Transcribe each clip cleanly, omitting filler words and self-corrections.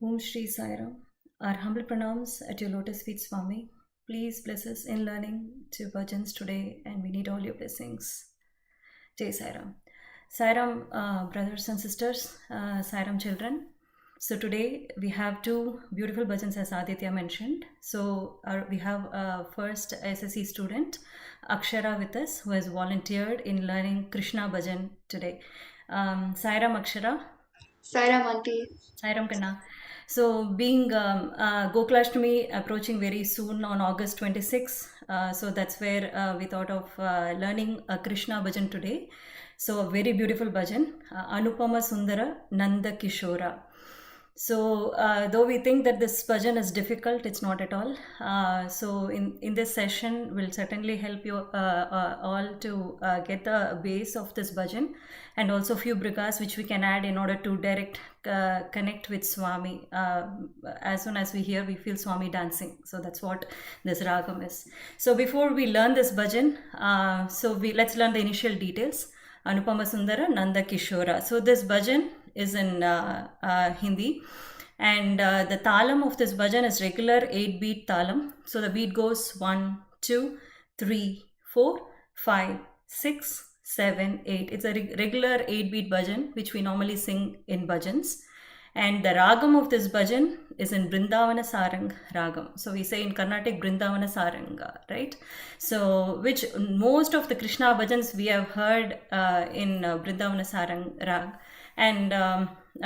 Om Shri Sai Ram. Our humble pranams at your lotus feet, Swami. Please bless us in learning two bhajans today, and we need all your blessings. Jai Sai Ram. Sai Ram, brothers and sisters, Sai Ram children. So today we have two beautiful bhajans as Aditya mentioned. So we have first SSC student Akshara with us who has volunteered in learning Krishna bhajan today. Sai Ram Akshara. Sairam Auntie. Sairam Kanna. So, being Gokulashtami approaching very soon on August 26, so that's where we thought of learning a Krishna bhajan today. So, a very beautiful bhajan, Anupama Sundara Nanda Kishora. So, though we think that this bhajan is difficult, it's not at all. So, in this session, we'll certainly help you all to get the base of this bhajan and also few brigas which we can add in order to direct connect with Swami. As soon as we hear, we feel Swami dancing. So, that's what this ragam is. So, before we learn this bhajan, let's learn the initial details. Anupama Sundara Nanda Kishora. So this bhajan is in Hindi, and the talam of this bhajan is regular 8-beat talam. So the beat goes 1, 2, 3, 4, 5, 6, 7, 8. It's a regular 8-beat bhajan which we normally sing in bhajans. And the ragam of this bhajan is in Brindavana Sarang ragam. So we say in Carnatic Brindavana Saranga, right? So which most of the Krishna bhajans we have heard in Brindavana Sarang rag. And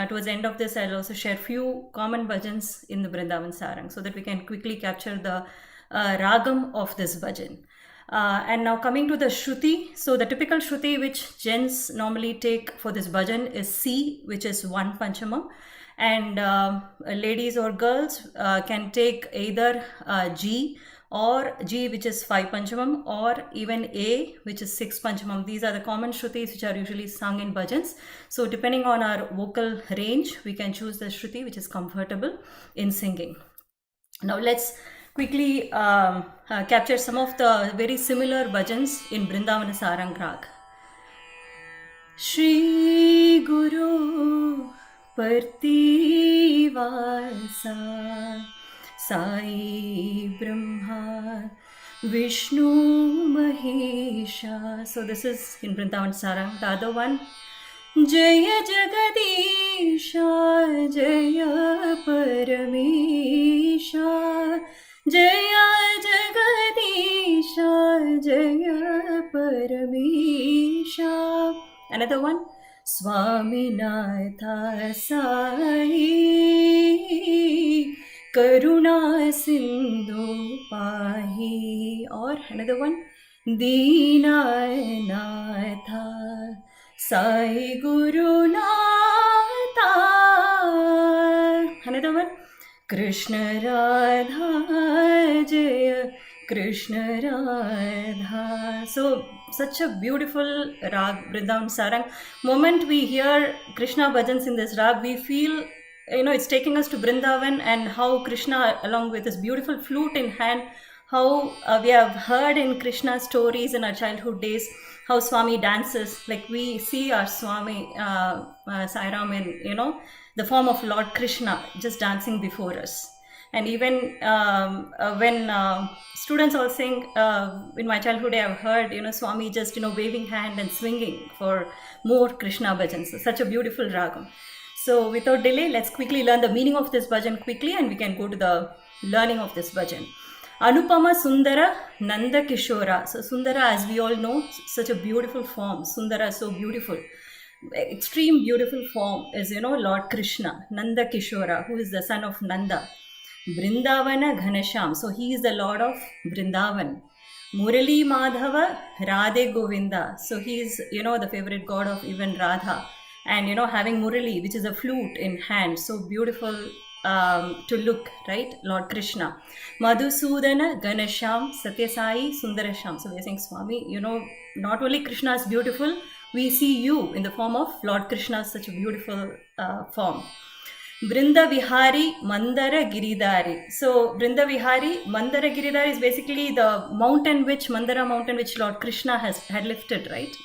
towards the end of this, I'll also share few common bhajans in the Brindavan Sarang so that we can quickly capture the ragam of this bhajan. And now coming to the Shruti. So the typical Shruti which gents normally take for this bhajan is C, which is 1 Panchamam. And ladies or girls can take either G or G, which is 5 Panchamam, or even A, which is 6 Panchamam. These are the common Shrutis which are usually sung in bhajans. So depending on our vocal range, we can choose the Shruti which is comfortable in singing. Now let's quickly capture some of the very similar bhajans in Brindavana Sarang Rag. Shri Guru Partivasa Sai Brahma Vishnu Mahesha. So this is in Vrindavan Sarang. The other one, Jaya Jagadisha Jaya Paramesha Jaya Jagadisha Jaya Paramesha. Another one, Swaminatha Sai Karuna Sindhu Pahi. Or another one, Deenanatha Sai Guru Nata. Another one, Krishna Radha Jaya Krishna Radha. So such a beautiful rag, Vrindavan Sarang. Moment we hear Krishna bhajans in this rag, we feel, it's taking us to Vrindavan, and how Krishna, along with this beautiful flute in hand, how we have heard in Krishna stories in our childhood days, how Swami dances. Like we see our Swami Sai Ram in, the form of Lord Krishna just dancing before us. And even when students all sing, in my childhood I've heard, Swami just, waving hand and swinging for more Krishna bhajans. So such a beautiful ragam. So without delay, let's quickly learn the meaning of this bhajan quickly, and we can go to the learning of this bhajan. Anupama Sundara Nanda Kishora. So Sundara, as we all know, such a beautiful form. Sundara is so beautiful. Extreme beautiful form is, Lord Krishna, Nanda Kishora, who is the son of Nanda. Brindavana Ghanasham. So he is the Lord of Brindavan. Murali Madhava Radhe Govinda. So he is, the favorite god of even Radha. And, having Murali, which is a flute in hand. So beautiful to look, right? Lord Krishna. Madhusudana Ganasham Satyasai Sundarasham. So we are saying, Swami, not only Krishna is beautiful, we see you in the form of Lord Krishna, such a beautiful form. Brinda Vihari Mandara Giridhari. So Brinda Vihari Mandara Giridhari is basically the mountain which Mandara mountain which Lord Krishna had lifted, right?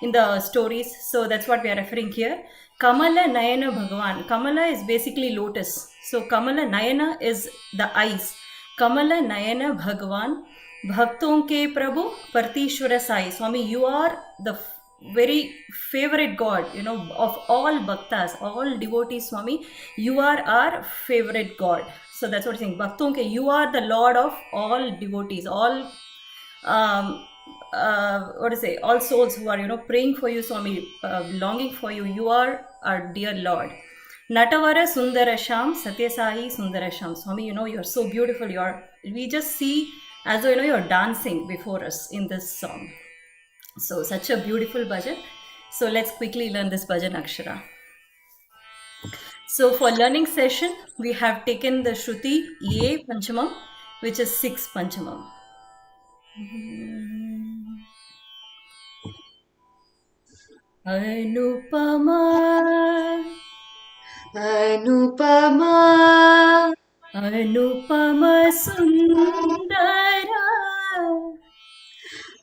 in the stories. So that's what we are referring here. Kamala Nayana Bhagavan. Kamala is basically lotus. So Kamala Nayana is the eyes. Kamala Nayana Bhagavan. Bhakton ke Prabhu Partishwara Sai. Swami, you are the very favorite God, of all bhaktas, all devotees, Swami. You are our favorite God. So that's what I'm saying. Bhakton ke, you are the Lord of all devotees, all all souls who are praying for you, Swami, longing for you. You are our dear Lord. Natavara Sundara Sham Satyasai Sundara Sham. Swami, you're so beautiful. We just see as though you're dancing before us in this song. So such a beautiful bhajan. So let's quickly learn this bhajan Akshara. So for learning session, we have taken the Shruti E Panchamam, which is 6 Panchamam. Anupama Anupama Anupama Sundara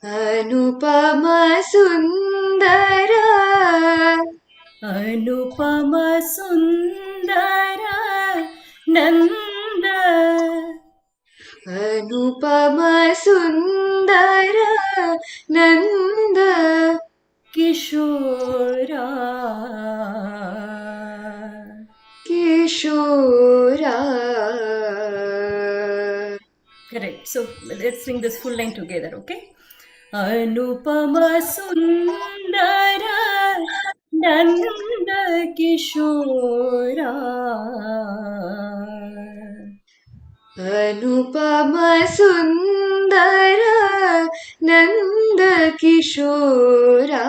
Anupama Sundara Anupama Sundara Nanda Anupama Sundara Nanda Kishora Kishora. Correct. So let's sing this full line together, okay? Anupama Sundara Nanda Kishora Anupama Sundara Nanda Kishora.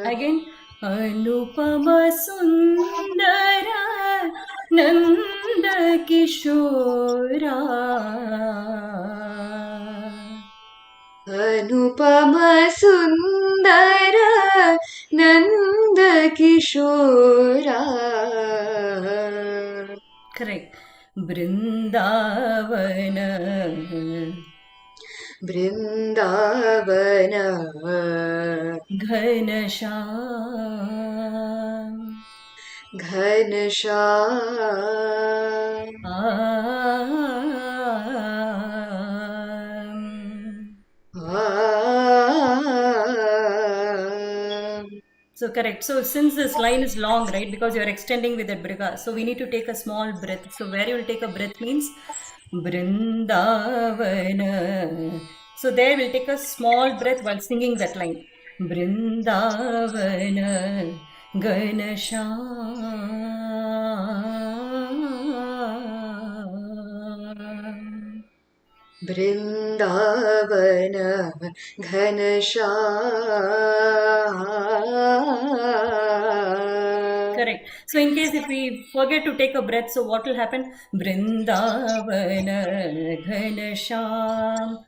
Again, Anupama Sundara Nanda Kishora Anupama Sundara Nanda Kishora. Correct. Brindavana Brindavana Ghanasham Ghanasham So correct. So since this line is long, right, because you're extending with that briga, so we need to take a small breath. So where you will take a breath means Brindavana. So there we'll take a small breath while singing that line. Brindavana Ganasham Brindavana Ghanasham. Correct. So in case if we forget to take a breath, so what will happen? Brindavana Ghanasham.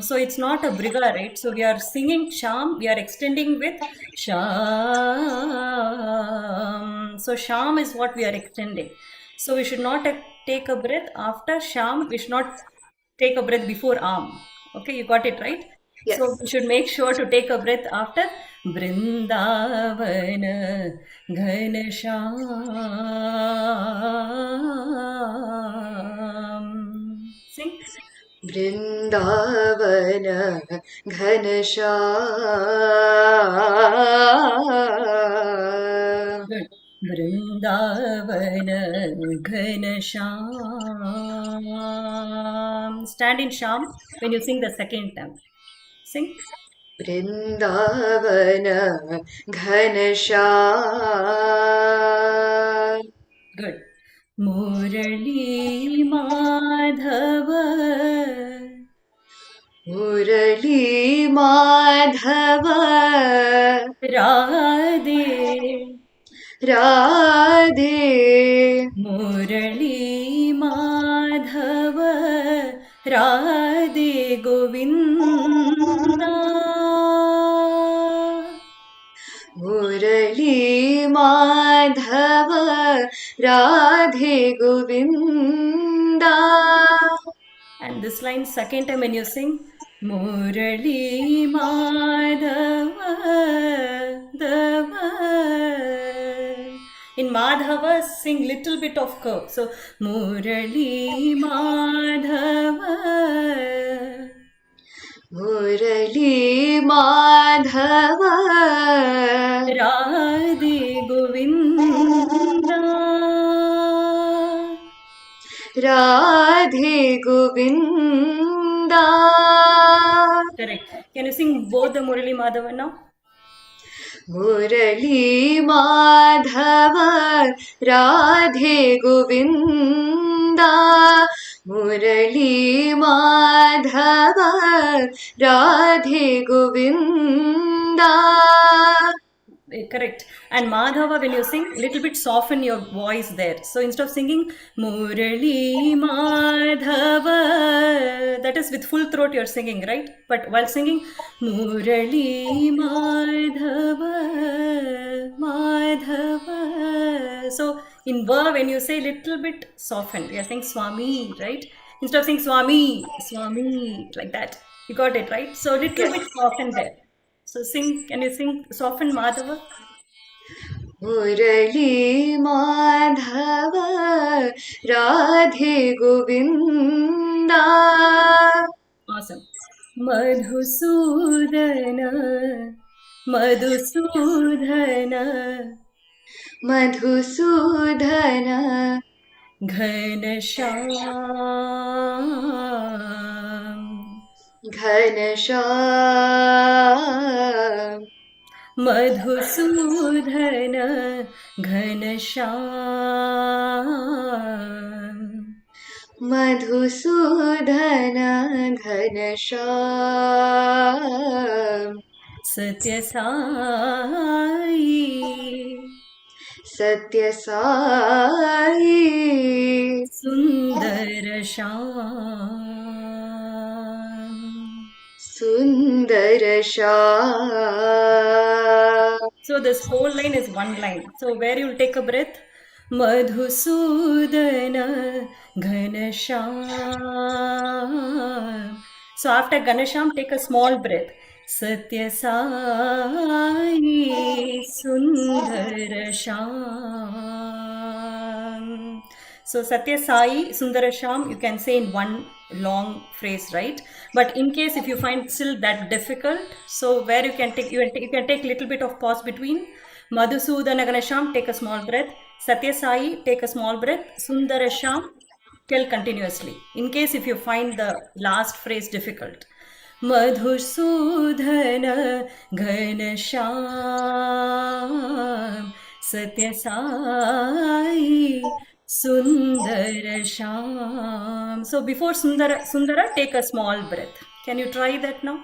So it's not a briga, right? So we are singing Sham, we are extending with Sham. So Sham is what we are extending. So we should not take a breath after Sham. We should not take a breath before Am. Okay, you got it right? Yes. So we should make sure to take a breath after Brindavana Ghanasham. Sing. Brindavana Ghanasham. Good. Brindavana Ghanasham. Stand in Sham when you sing the second time. Sing. Brindavana Ghanasham. Good. Murali Madhava Murali Madhava Radhe Radhe Murali Madhava Radhe Govinda Murali Madhava Radhe Govinda. And this line second time when you sing Murali Madhava Dava. In Madhava, sing little bit of curve. So Murali Madhava Murali Madhava Radhe Govinda. Radhe Govinda. Correct. Can you sing both the Murali Madhava now? Murali Madhava Radhe Govinda. Murali Madhava Radhe Govinda. Correct. And Madhava, when you sing, little bit soften your voice there. So instead of singing Murali Madhava, that is with full throat you're singing, right? But while singing Murali Madhava, Madhava. So in Va, when you say little bit soften, you're saying Swami, right? Instead of saying Swami, Swami, like that. You got it, right? So little bit Yes. soften there. So sing, can you sing soften Madhava? Murali Madhava Radhe Govinda. Awesome. Madhusudana, Madhusudana, Madhusudana Ghanashyam, Ghanasham Madhusudana, Ghanashyam, Madhusudana Ghanasham Satyasai, Satyasai Sundarasham. Sundarasham. So this whole line is one line. So where you'll take a breath, Madhusudana Ghanasham. So after Ghanasham, take a small breath. Satya Sai Sundarasham. So Satya Sai Sundarasham, you can say in one long phrase, right? But in case if you find still that difficult, so where you can take you can take little bit of pause between Madhusudana Ganesham, take a small breath. Satya Sai, take a small breath. Sundarasham, tell continuously. In case if you find the last phrase difficult. Madhusudana Ganesham Satya Sai Sundarasham. So before Sundara, take a small breath. Can you try that now?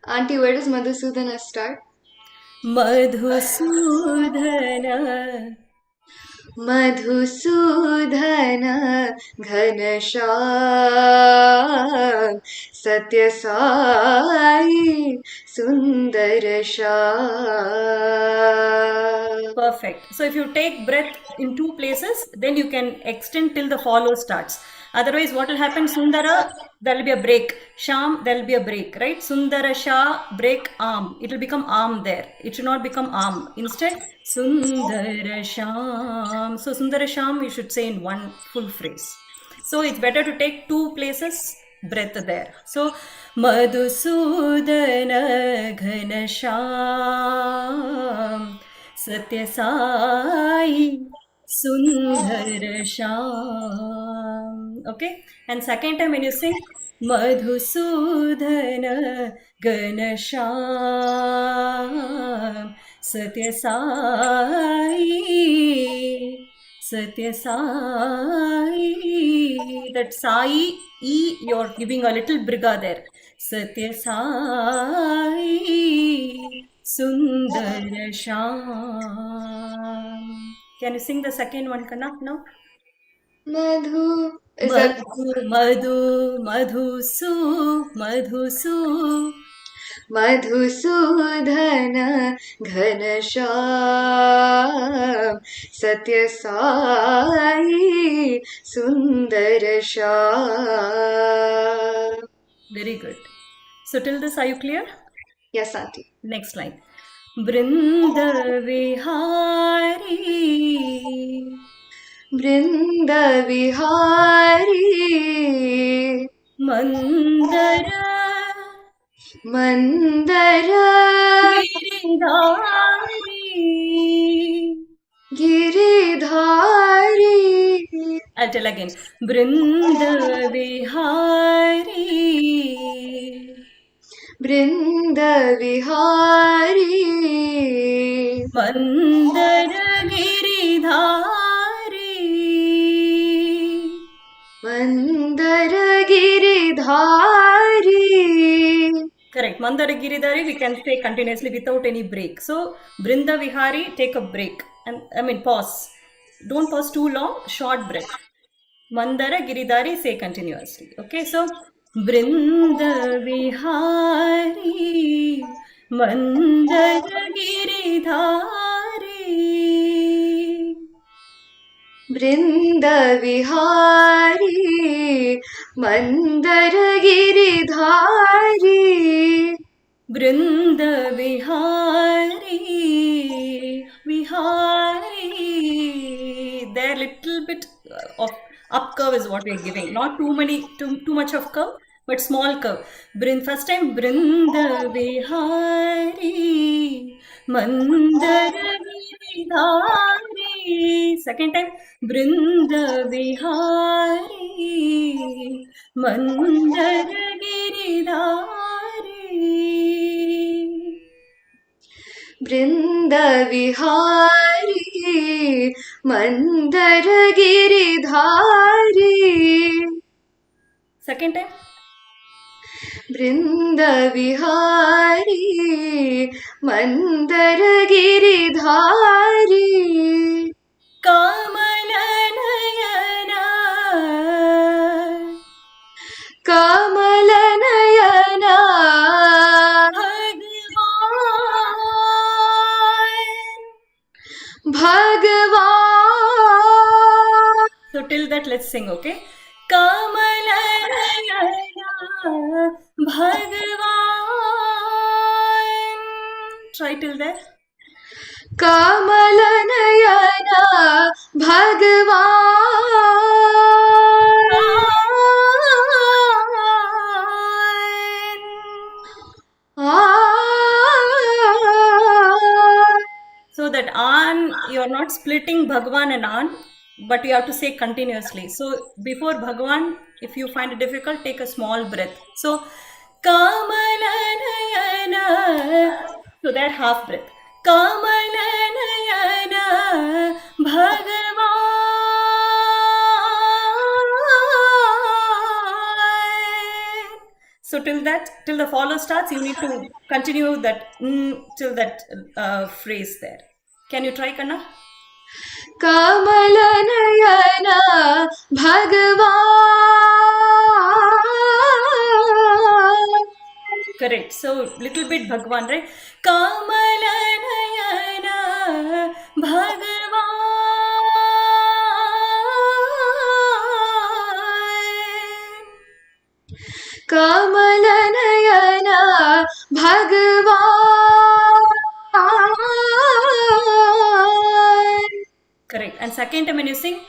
Auntie, where does Madhusudana start? Madhusudana. Madhusudana Ghanasham Satyasai Sundarasham. Perfect. So if you take breath in two places, then you can extend till the follow starts. Otherwise, what will happen? Sundara, there will be a break. Sham, there will be a break, right? Sundara Shah, break arm. It will become arm there. It should not become arm. Instead, Sundara Sham. So Sundara Sham, you should say in one full phrase. So it's better to take two places breath there. So Madhusudana Ghanasham Satya Sai Sundarasham. Okay? And second time when you sing Madhusudana Ganasham Satya Sai Satya Sai. That Sai, E, you're giving a little briga there. Satya Sai Sundarasham. Can you sing the second one, Kanak, now? Madhu, is that Madhu, Madhu, Madhusu, Madhusu. Madhusudana Ghanasham Satyasai Sundarasham. Very good. So till this, are you clear? Yes, Auntie. Next line. Brinda Vihari Brinda Vihari Mandara Mandara Giridhari. Giridhari I'll tell again. Brinda Vihari Brinda Vihari Mandara Giridhari. Mandara Giridhari. Correct. Mandara Giridhari we can say continuously without any break. So Brinda Vihari, take a break. And I mean pause. Don't pause too long, short breath. Mandara Giridhari, say continuously. Okay, so Brinda Vihari Mandara Giridhari. Brinda Vihari Mandara Giridhari Brinda Vihari Vihari. There little bit of up curve is what we are giving. Not too much of curve, but small curve. First time Brinda Vihari Mandara Giridhari. Second time Brinda Vihari Mandara Giridhari. Brinda Vihari Mandara Giridhari. Second time. Brinda Vihari Mandara Giridhari. Kamalanayana Kamalanayana Bhagavan. So till that, let's sing, okay? Kamalanayana Bhagavan. Try till there. Kamalanayana Bhagavan. So that an, you're not splitting Bhagwan and an, but you have to say continuously. So before Bhagwan, if you find it difficult, take a small breath. So Kamalanayana. So that half breath. Kamalanayana Bhagavan. So till the follow starts, you need to continue that till that phrase there. Can you try, Kanna? Kamalanayana Bhagavan. Correct. So little bit Bhagwan, right? Kamalanayana Bhagavan. Kamalanayana Bhagavan. Correct. And second time when you sing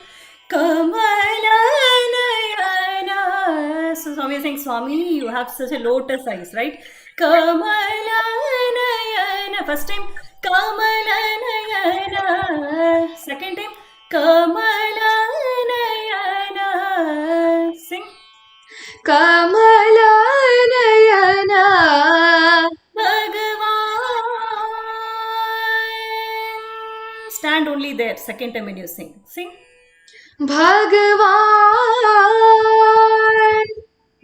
Kamalanayana. So Swami is saying, Swami, you have such a lotus eyes, right? Kamalanayana. First time Kamalanayana. Second time Kamalanayana. Sing. Kamalanayana Bhagavan. Stand only there. Second time when you sing. Sing. Bhagavan.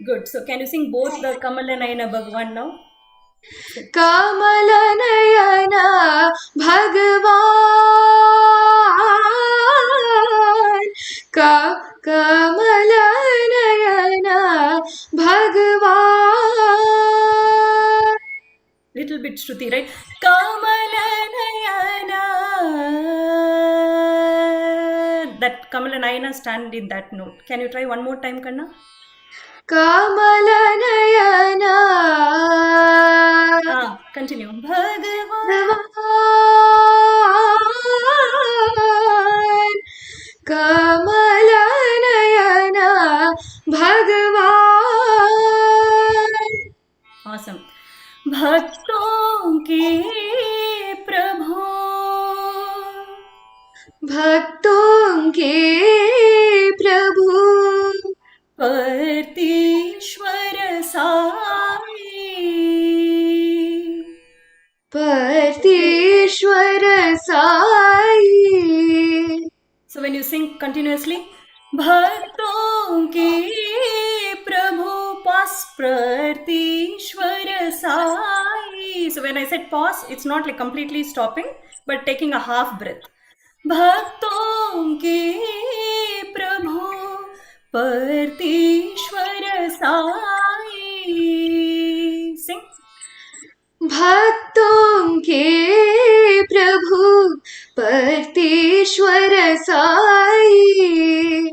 Good. So can you sing both the Kamalanayana Bhagavan now? Kamalanayana Bhagavan. Kamalanayana Bhagavan. Little bit Shruti, right? Kamalanayana. That Kamalanayana stand in that note. Can you try one more time, Kanna? कमलनयना Continue. Bhagavan. भगवान कमलनयना भगवान Awesome. भक्तों के प्रभु, भक्तों के प्रभु परतीश्वर Sai. परतीश्वर Sai. So when you sing continuously, भक्तों के प्रभु pause परतीश्वर Sai. So when I said pause, it's not like completely stopping, but taking a half breath. भक्तों के प्रभु परतीश्वर साई. Sing. भक्तों के प्रभु परतीश्वर साई.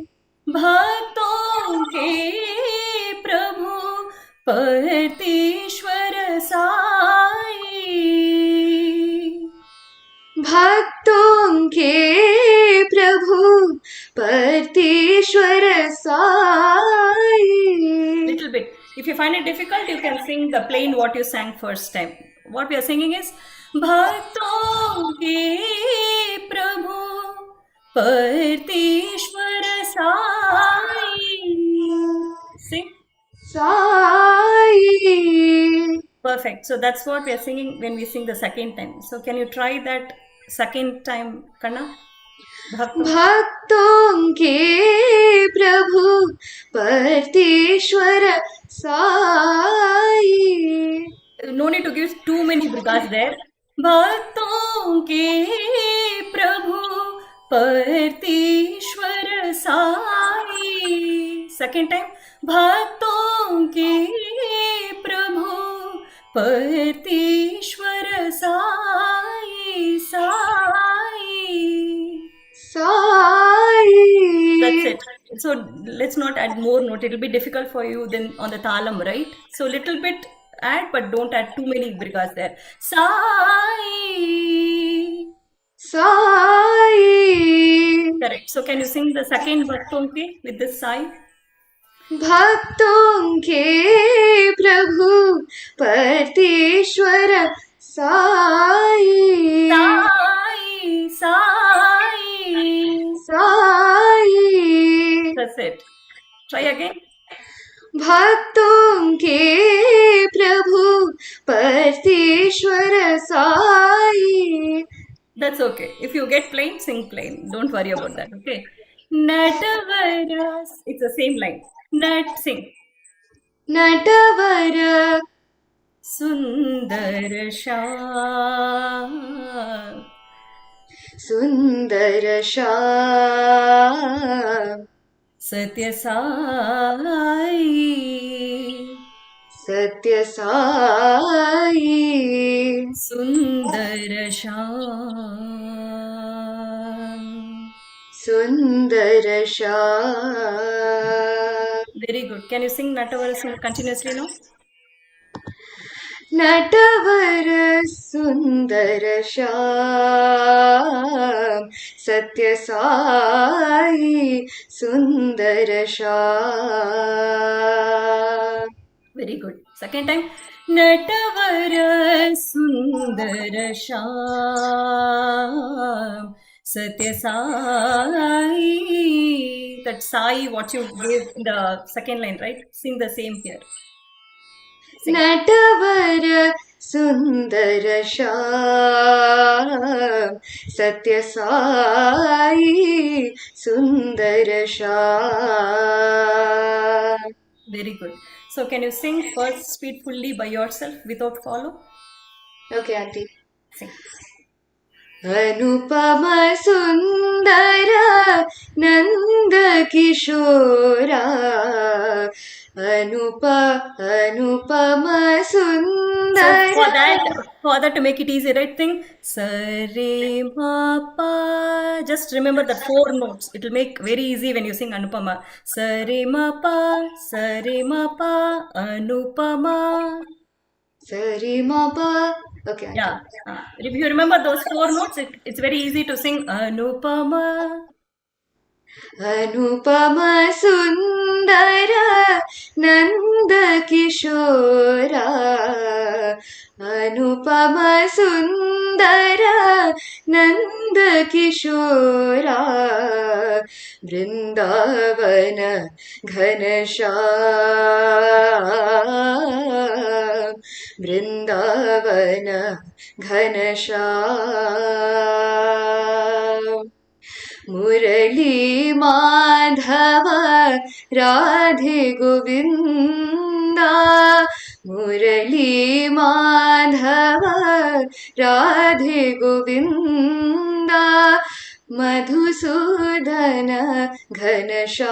भक्तों के प्रभु परतीश्वर साई. भक्तों के प्रभु परतीश्वर Sai. Little bit. If you find it difficult, you can sing the plain what you sang first time. What we are singing is भक्तों के प्रभु परतीश्वर Sai. Sing. Sai. Perfect. So that's what we are singing when we sing the second time. So can you try that second time, Kanna? भक्तों के प्रभु परतीश्वर Sai. No need to give too many brigas there. भक्तों के प्रभु परतीश्वर Sai. Second time. भक्तों के प्रभु परतीश्वर Sai. Sai. Sai. That's it. So let's not add more note. It will be difficult for you then on the talam, right? So little bit add, but don't add too many brigas there. Sai. Sai. Correct. So can you sing the second bhakton ke with this sai? भक्तों के प्रभु परतीश्वर Sai. Sai. Sai. Sai. That's it. Try again. भक्तों के प्रभु परतीश्वर Sai. That's okay. If you get plain, sing plain. Don't worry about that. Okay. Natavaras. It's the same line. Nat, sing. Natwar सुंदर श्याम. सुंदर श्याम. सत्य साई. सत्य साई. सुंदर श्याम. सुंदर Shyam. Very good. Can you sing Natavara continuously now? Natwar सुंदर श्याम. सत्य साई. सुंदर Shyam. Very good. Second time. Natavara sundara sham. Satya Sai. That Sai, what you gave in the second line, right? Sing the same here. Sing. Natwar सुंदर श्याम. सत्य साई. सुंदर Shyam. Very good. So can you sing first speed fully by yourself without follow? Okay, auntie. Sing. अनुपम सुंदर नंद किशोरा अनुपम So सुंदर. for that to make it easy, right? Think sa re ma pa. Just remember that four notes. It will make very easy when you sing Anupama. Sa re ma pa, sa re ma pa, Anupama. Sari ma pa. Okay, auntie. Yeah. If you remember those four notes, it's very easy to sing Anupama. अनुपम सुंदर नंद किशोरा अनुपम सुंदर नंद किशोरा वृंदावन घनश्याम वृंदावन घनश्याम मुरली माधव राधे गोविंदा मुरली माधव राधे गोविंदा मधुसूदन घनश्याम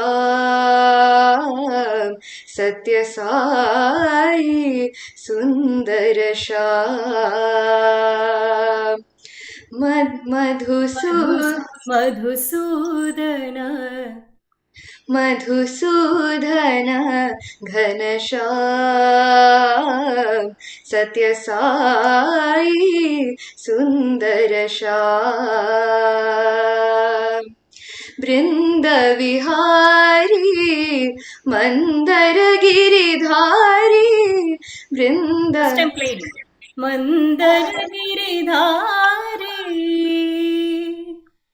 सत्य साई सुंदर Shyam Madhusudana. Madhusudan Ghanshyam सत्य साई सुंदर श्याम वृंद विहारी मंदर गिरिधारी वृंद First time played. Mandar Giridhari.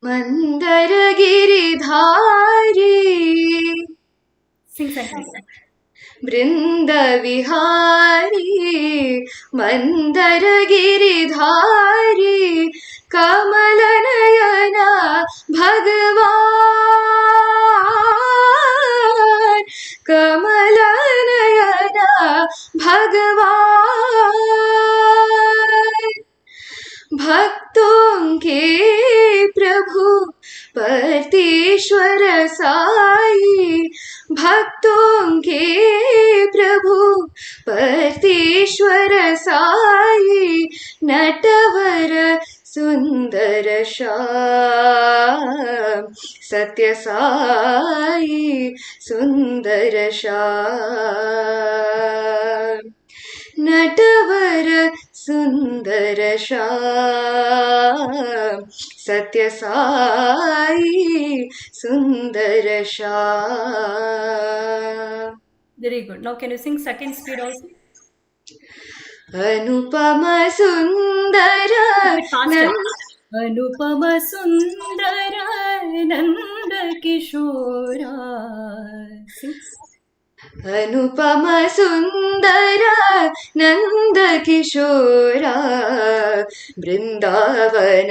मंदर गिरिधारी Sing sentence. वृंद विहारी मंदर गिरिधारी कमल नयन भगवान कमल नयन भगवान भक्तों के प्रभु परतेश्वर साई भक्तों के प्रभु परतेश्वर साई नटवर सुंदर श्याम सत्य साई सुंदर श्याम नटवर सुंदर श्याम सत्य साई सुंदर Shyam. Very good. Now can you sing second speed also? अनुपम सुंदर Anupama Sundara Nanda Kishora. Sing. अनुपम सुंदर नंद किशोरा वृंदावन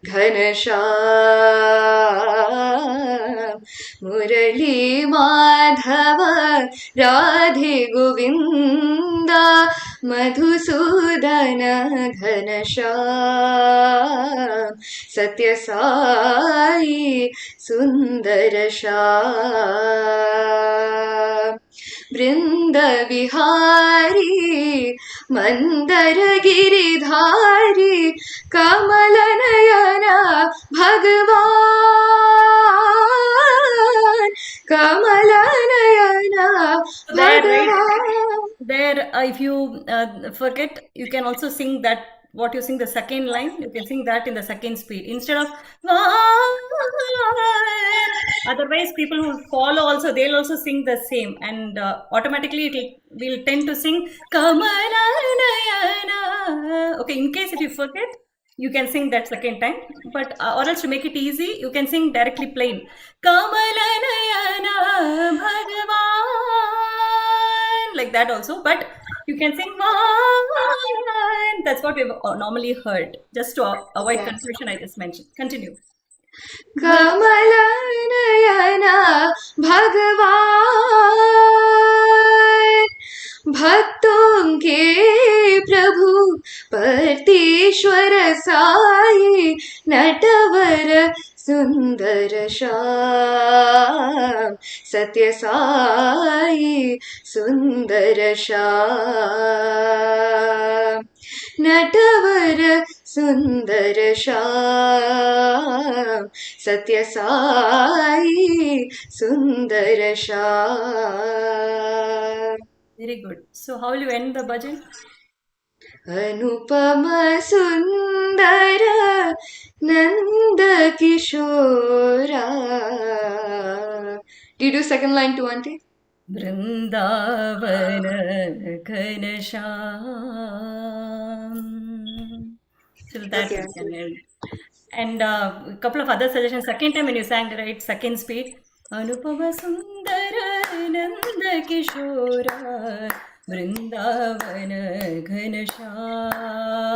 घनश्याम मुरली माधव राधे गोविंदा मधुसूदन घनश्याम सत्य साई सुंदर श्याम वृंद विहारी मंदर गिरिधारी कमल नयन भगवान कमल नयन भगवान. There, if you forget, you can also sing that. What you sing the second line, you can sing that in the second speed instead of. Otherwise, people who follow also, they'll also sing the same, and automatically we'll tend to sing Kamala Nayana. Okay, in case if you forget, you can sing that second time, but or else to make it easy, you can sing directly plain Kamala Nayana Bhagavan, like that also, but you can sing Bhagavan. That's what we've normally heard. Just to avoid confusion, I just mentioned. Continue. Kamal Nayan भगवान भक्तों के प्रभु पर्तीश्वर साई नटवर सुंदर श्याम सत्य साई सुंदर श्याम नटवर सुंदर श्याम सत्य साई सुंदर Shyam. Very good. So how will you end the bhajan? अनुपम सुंदर नंद किशोरा. Do you do second line too, auntie? Vrindavan Ghanasham. So that Okay, we can auntie. end. And a couple of other suggestions. Second time when you sang, right? Second speed. Anupama Sundara Nanda Kishora Vrindavan Ghanasham.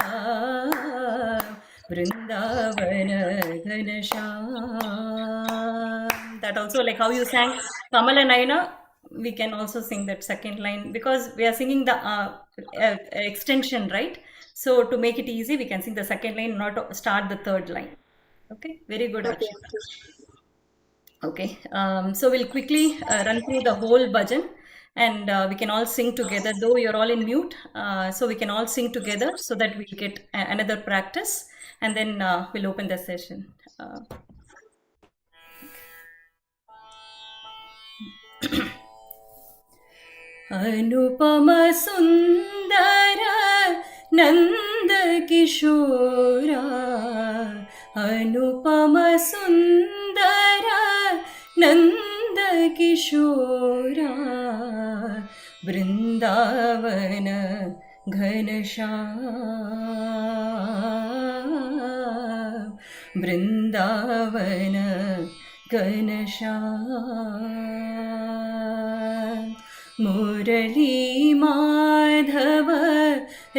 Vrindavan Ghanasham. That also, like how you sang Kamala Naina, we can also sing that second line because we are singing the extension, right? So to make it easy, we can sing the second line, not start the third line. Okay, very good, Okay, Archana. Okay, so we'll quickly run through the whole bhajan and we can all sing together, though you're all in mute. So we can all sing together so that we'll get another practice and then we'll open the session. अनुपम सुंदर नंद किशोरा अनुपम सुंदर नंद किशोरा वृंदावन घनश्याम वृंदावन घनश्याम मुरली माधव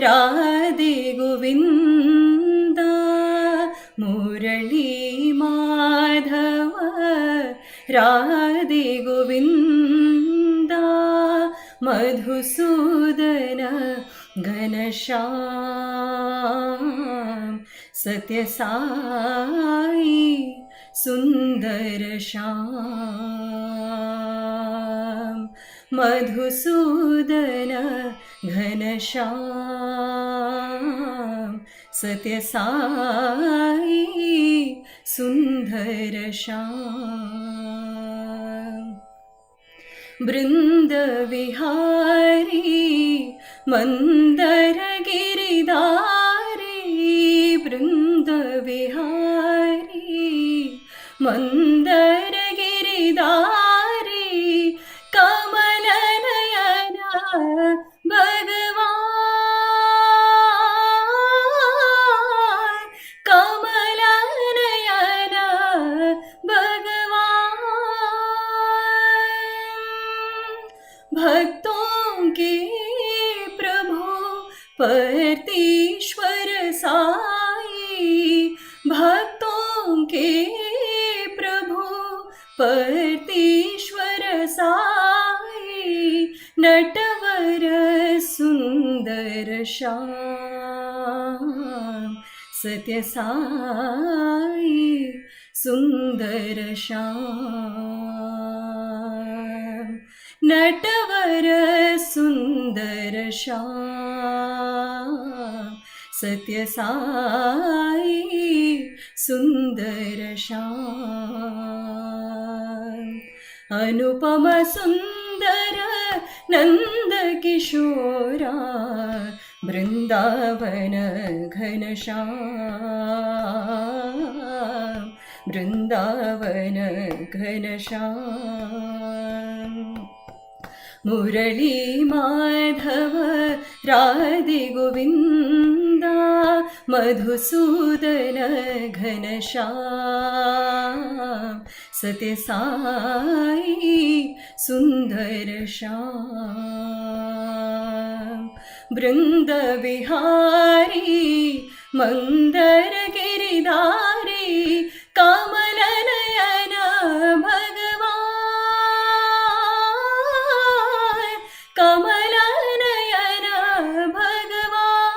राधे गोविंदा मुरली माधव राधे गोविंदा मधुसूदन घनश्याम सत्य साई सुंदर श्याम मधुसूदन घनश्याम सत्य साई सुंदर श्याम बृंद विहारी मंदर गिरिधारी बृंद विहारी मंदर गिरिधारी कमल नयन भगवान कमल नयन भगवान भक्तों के प्रभु पर्तीश्वर साई भक्तों के प्रभु पर्तीश्वर साई नटवर सुंदर श्याम सत्य साई सुंदर श्याम नटवर सुंदर श्याम सत्य साई सुंदर श्याम अनुपम सुंदर नंद किशोरा वृंदावन घनश्याम वृंदावन घनश्याम मुरली माधव राधे गोविंदा मधुसूदन घनश्याम सत्य साई सुंदर श्याम बृंद विहारी मंदर गिरिधारी कमल नयन भगवान कमल नयन भगवान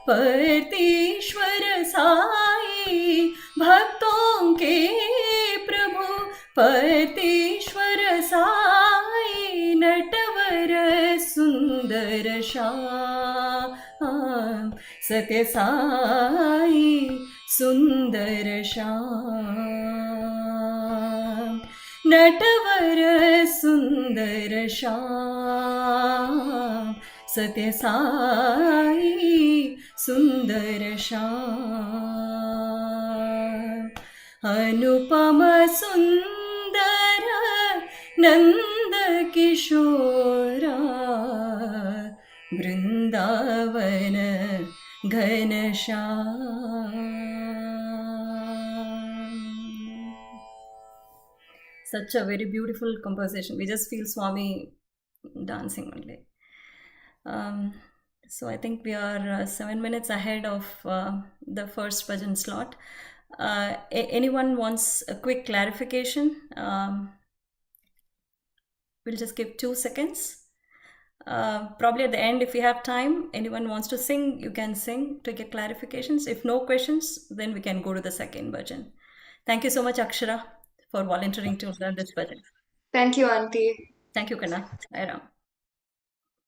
परतीश्वर साई भक्तों के प्रभु परतीश्वर साई नटवर सुंदर श्याम सत्य साई सुंदर श्याम नटवर सुंदर श्याम सत्य साई सुंदर श्याम अनुपम सुंदर नंद किशोरा Vrindavan Ghanshyam. Such a very beautiful composition. We just feel Swami dancing only. So I think we are 7 minutes ahead of the first bhajan slot. Anyone wants a quick clarification? We'll just give 2 seconds. Probably at the end, if we have time, anyone wants to sing, you can sing to get clarifications. If no questions, then we can go to the second bhajan. Thank you so much, Akshara, for volunteering to learn this bhajan. Thank you, Auntie. Thank you, Kanna. Bye now.